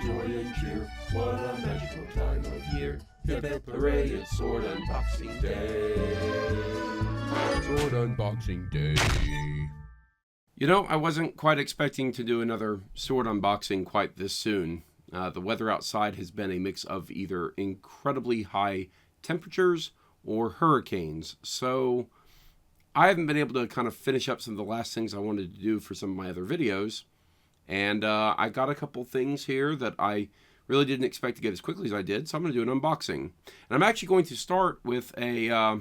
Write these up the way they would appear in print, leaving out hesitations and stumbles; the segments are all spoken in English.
joy and cheer. What a magical time of year. Hip hip hooray, it's Sword Unboxing Day. Sword Unboxing Day. You know, I wasn't quite expecting to do another sword unboxing quite this soon. The weather outside has been a mix of either incredibly high temperatures or hurricanes. So I haven't been able to kind of finish up some of the last things I wanted to do for some of my other videos. And I got a couple things here that I really didn't expect to get as quickly as I did. So I'm going to do an unboxing. And I'm actually going to start with a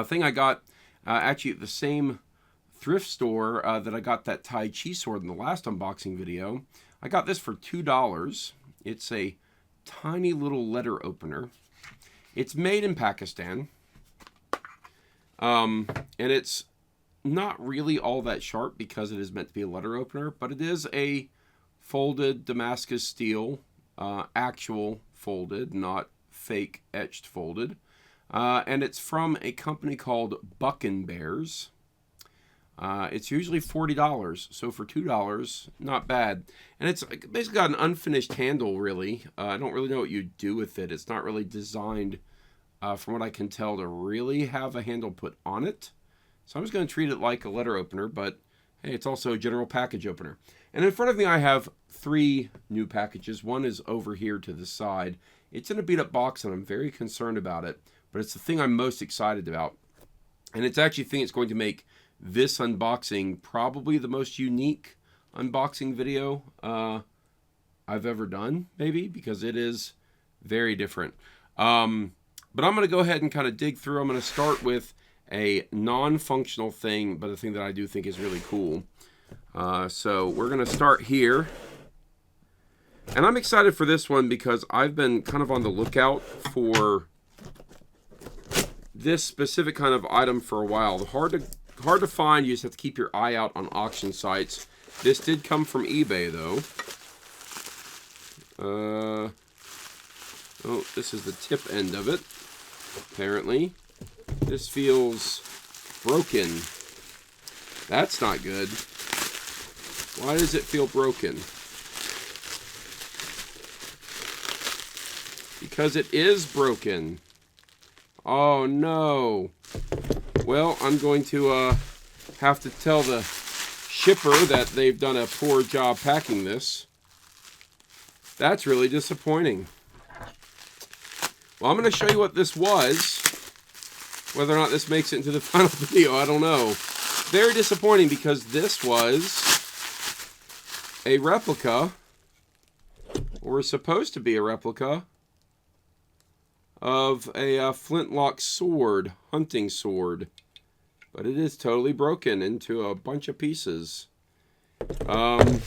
thing I got actually at the same thrift store that I got that Tai Chi sword in the last unboxing video. I got this for $2. It's a tiny little letter opener. It's made in Pakistan. And it's not really all that sharp because it is meant to be a letter opener, but it is a folded Damascus steel, actual folded, not fake etched folded. And it's from a company called Buck and Bears. It's usually $40, so for $2, not bad. And it's basically got an unfinished handle, really. I don't really know what you do with it. It's not really designed, from what I can tell, to really have a handle put on it. So I'm just going to treat it like a letter opener, but hey, it's also a general package opener. And in front of me, I have 3 new packages. One is over here to the side. It's in a beat-up box, and I'm very concerned about it, but it's the thing I'm most excited about. And it's actually the thing that's going to make this unboxing probably the most unique unboxing video I've ever done, maybe, because it is very different. But I'm going to go ahead and kind of dig through. I'm going to start with a non-functional thing, but a thing that I do think is really cool. So we're going to start here. And I'm excited for this one because I've been kind of on the lookout for this specific kind of item for a while. Hard to find. You just have to keep your eye out on auction sites. This did come from eBay, though. Oh, this is the tip end of it, apparently. This feels broken. That's not good. Why does it feel broken? Because it is broken. Oh, no. Well, I'm going to have to tell the shipper that they've done a poor job packing this. That's really disappointing. Well, I'm going to show you what this was. Whether or not this makes it into the final video, I don't know. Very disappointing because this was a replica, or supposed to be a replica, of a flintlock sword, hunting sword. But it is totally broken into a bunch of pieces. That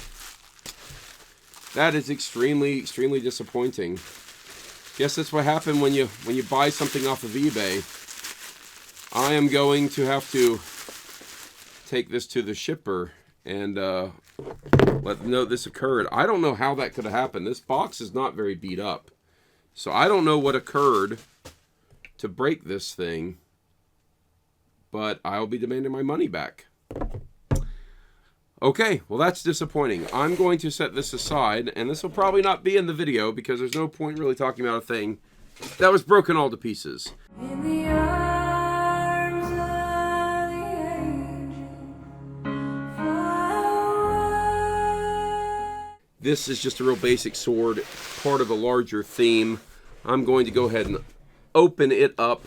is extremely, extremely disappointing. Guess that's what happened when you buy something off of eBay. I am going to have to take this to the shipper and let them know this occurred. I don't know how that could have happened. This box is not very beat up. So I don't know what occurred to break this thing, but I'll be demanding my money back. Okay, well that's disappointing. I'm going to set this aside, and this will probably not be in the video because there's no point really talking about a thing that was broken all to pieces. In the arms of the angel, fly. This is just a real basic sword, part of a larger theme. I'm going to go ahead and open it up.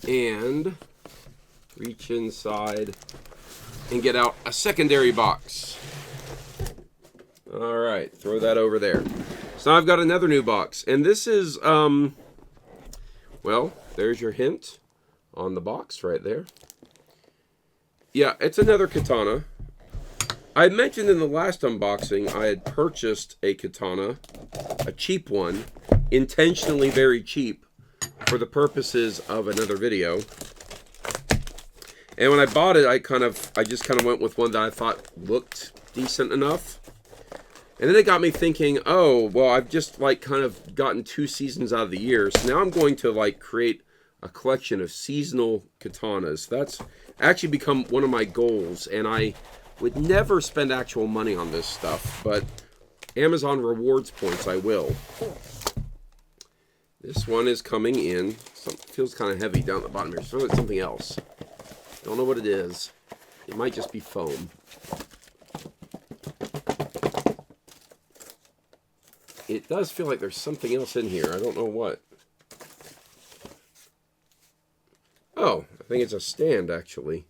And reach inside and get out a secondary box. All right, throw that over there. So I've got another new box, and this is, well, there's your hint on the box right there. Yeah, it's another katana. I had mentioned in the last unboxing I had purchased a katana, a cheap one, intentionally very cheap, for the purposes of another video. And when I bought it, I just kind of went with one that I thought looked decent enough. And then it got me thinking, oh, well, I've just kind of gotten 2 seasons out of the year, so now I'm going to create a collection of seasonal katanas. That's actually become one of my goals, and I would never spend actual money on this stuff, but Amazon rewards points I will. This one is coming in. Feels kind of heavy down the bottom here. So it's something else. Don't know what it is. It might just be foam. It does feel like there's something else in here. I don't know what. Oh, I think it's a stand, actually.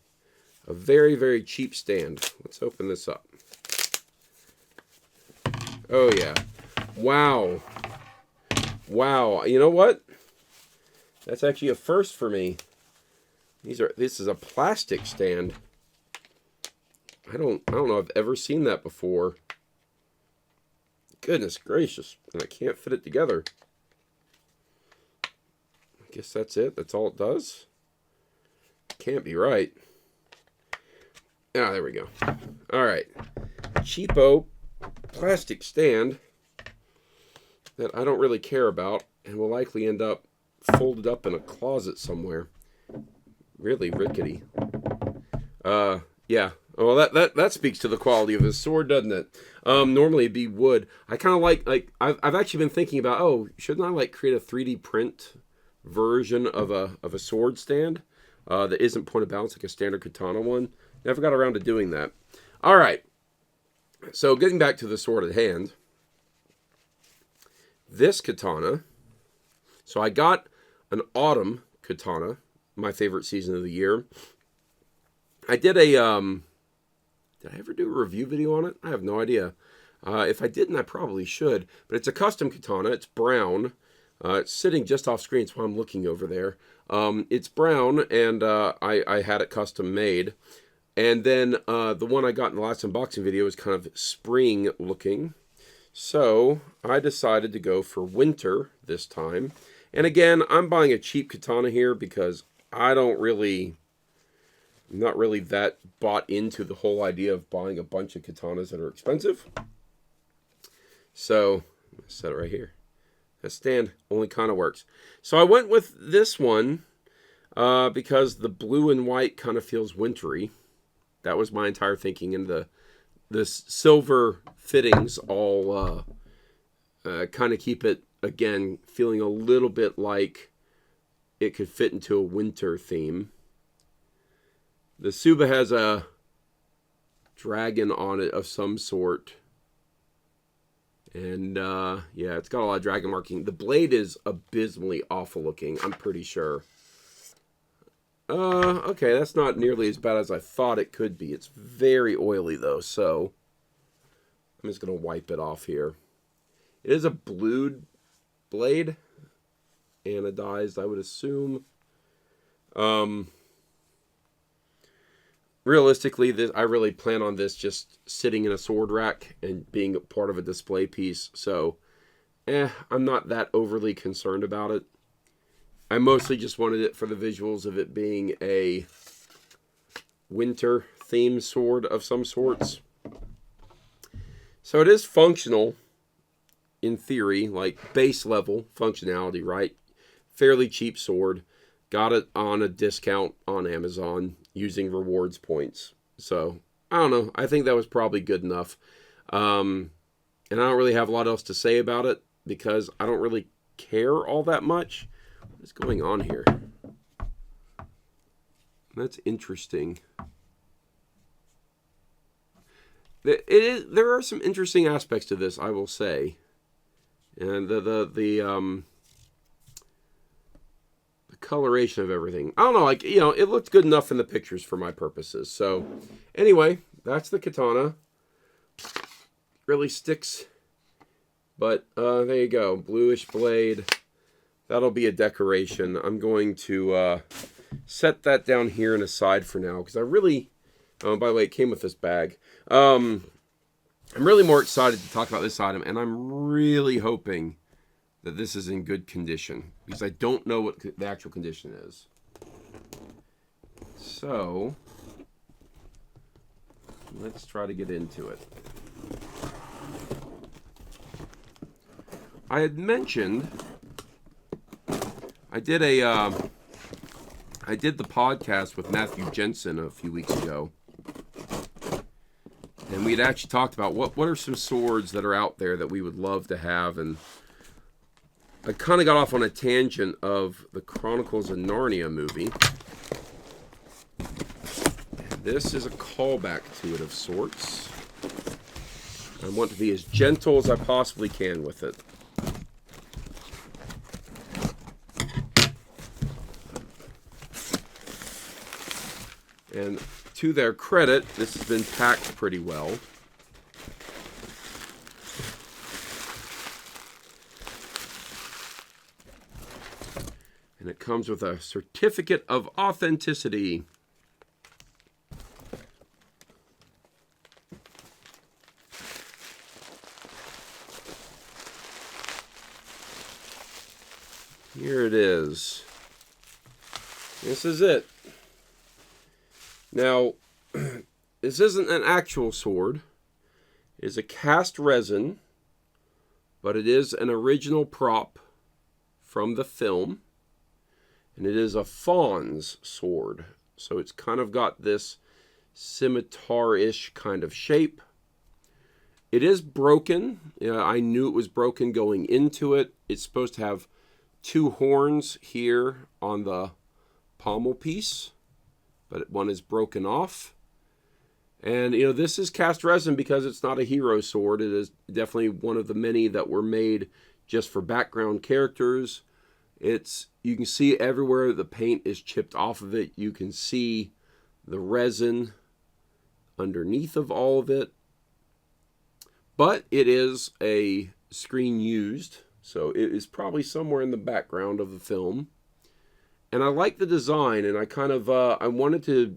A very, very cheap stand. Let's open this up. Oh, yeah. Wow. Wow. You know what? That's actually a first for me. This is a plastic stand. I don't know if I've ever seen that before. Goodness gracious. And I can't fit it together. I guess that's it. That's all it does. Can't be right. Ah, there we go. All right. Cheapo plastic stand that I don't really care about and will likely end up folded up in a closet somewhere. Really rickety. Yeah. Well, that speaks to the quality of this sword, doesn't it? Normally it'd be wood. I kind of like I've actually been thinking about, oh, shouldn't I like create a 3D print version of a sword stand that isn't point of balance like a standard katana one? Never got around to doing that. All right. So getting back to the sword at hand, this katana. So I got an autumn katana, my favorite season of the year. I did a did I ever do a review video on it? I have no idea. If I didn't, I probably should. But it's a custom katana. It's brown. It's sitting just off screen, so I'm looking over there. It's brown, and I had it custom made. And then the one I got in the last unboxing video is kind of spring looking. So I decided to go for winter this time. And again, I'm buying a cheap katana here because I'm not really that bought into the whole idea of buying a bunch of katanas that are expensive. So, I'm going to set it right here. That stand only kind of works. So I went with this one because the blue and white kind of feels wintry. That was my entire thinking. And the silver fittings all kind of keep it, again, feeling a little bit like it could fit into a winter theme. The Tsuba has a dragon on it of some sort. And, yeah, it's got a lot of dragon marking. The blade is abysmally awful looking, I'm pretty sure. Okay, that's not nearly as bad as I thought it could be. It's very oily, though, so I'm just going to wipe it off here. It is a blued blade. Anodized, I would assume. Realistically, I really plan on this just sitting in a sword rack and being part of a display piece. So, I'm not that overly concerned about it. I mostly just wanted it for the visuals of it being a winter themed sword of some sorts. So it is functional in theory, like base level functionality, right? Fairly cheap sword. Got it on a discount on Amazon using rewards points. So, I don't know. I think that was probably good enough. And I don't really have a lot else to say about it because I don't really care all that much. What is going on here? That's interesting. There are some interesting aspects to this, I will say. And the coloration of everything. I don't know, like, you know, it looked good enough in the pictures for my purposes. So, anyway, that's the katana. Really sticks. But, there you go. Bluish blade. That'll be a decoration. I'm going to set that down here and aside for now. Because I really... by the way, it came with this bag. I'm really more excited to talk about this item. And I'm really hoping that this is in good condition, because I don't know what the actual condition is. So, let's try to get into it. I had mentioned I did a I did the podcast with Matthew Jensen a few weeks ago. And we had actually talked about what are some swords that are out there that we would love to have. And I kind of got off on a tangent of the Chronicles of Narnia movie. And this is a callback to it of sorts. I want to be as gentle as I possibly can with it. And to their credit, this has been packed pretty well. And it comes with a certificate of authenticity. Here it is. This is it. Now, this isn't an actual sword. It is a cast resin, but it is an original prop from the film. And it is a fawn's sword. So it's kind of got this scimitar-ish kind of shape. It is broken. I knew it was broken going into it. It's supposed to have 2 horns here on the pommel piece, but one is broken off. And, this is cast resin because it's not a hero sword. It is definitely one of the many that were made just for background characters. You can see everywhere the paint is chipped off of it. You can see the resin underneath of all of it. But it is a screen used, so it is probably somewhere in the background of the film. And I like the design, and I kind of I wanted to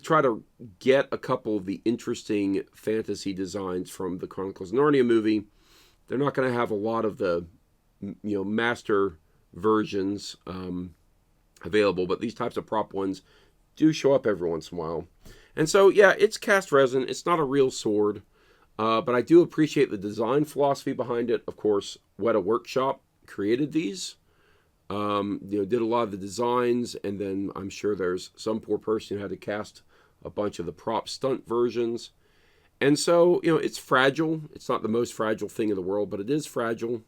try to get a couple of the interesting fantasy designs from the Chronicles of Narnia movie. They're not going to have a lot of the master versions available, but these types of prop ones do show up every once in a while. And so, yeah, it's cast resin. It's not a real sword, but I do appreciate the design philosophy behind it. Of course, Weta Workshop created these. Did a lot of the designs, and then I'm sure there's some poor person who had to cast a bunch of the prop stunt versions. And so, it's fragile. It's not the most fragile thing in the world, but it is fragile.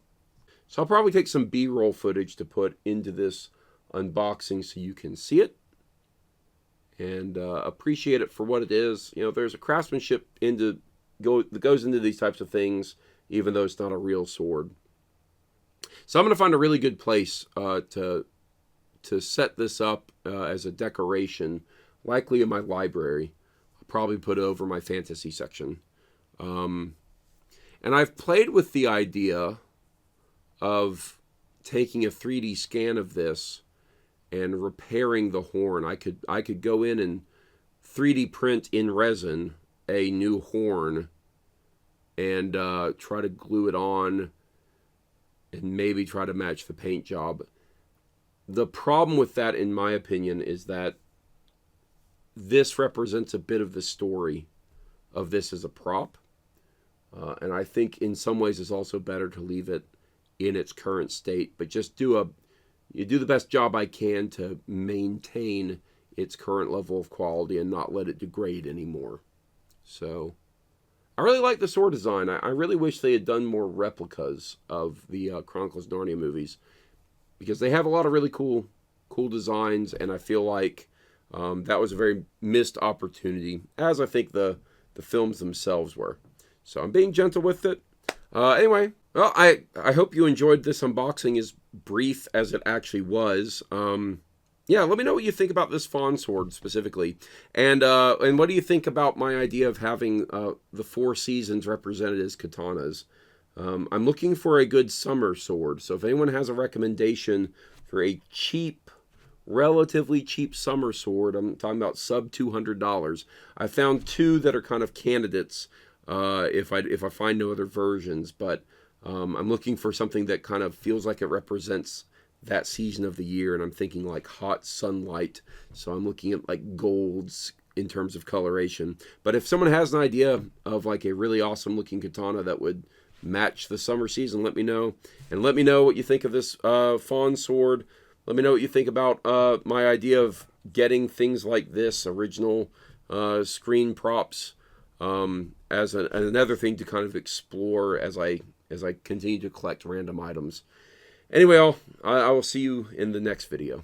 So I'll probably take some B-roll footage to put into this unboxing so you can see it and appreciate it for what it is. There's a craftsmanship that goes into these types of things, even though it's not a real sword. So I'm going to find a really good place to set this up as a decoration, likely in my library. I'll probably put it over my fantasy section. And I've played with the idea of taking a 3D scan of this and repairing the horn. I could go in and 3D print in resin a new horn and try to glue it on and maybe try to match the paint job. The problem with that, in my opinion, is that this represents a bit of the story of this as a prop. And I think in some ways it's also better to leave it in its current state, but just do the best job I can to maintain its current level of quality and not let it degrade anymore. So I really like the sword design. I really wish they had done more replicas of the Chronicles of Narnia movies, because they have a lot of really cool designs, and I feel like that was a very missed opportunity, as I think the films themselves were. So I'm being gentle with it. Anyway, well, I hope you enjoyed this unboxing, as brief as it actually was. Let me know what you think about this fawn sword specifically. And what do you think about my idea of having the 4 seasons represented as katanas? I'm looking for a good summer sword. So if anyone has a recommendation for a relatively cheap summer sword, I'm talking about sub $200. I found 2 that are kind of candidates if I find no other versions. But I'm looking for something that kind of feels like it represents that season of the year, and I'm thinking like hot sunlight. So I'm looking at like golds in terms of coloration. But if someone has an idea of like a really awesome looking katana that would match the summer season, let me know. And let me know what you think of this fawn sword. Let me know what you think about my idea of getting things like this, original screen props, as another thing to kind of explore as I continue to collect random items. Anyway, I will see you in the next video.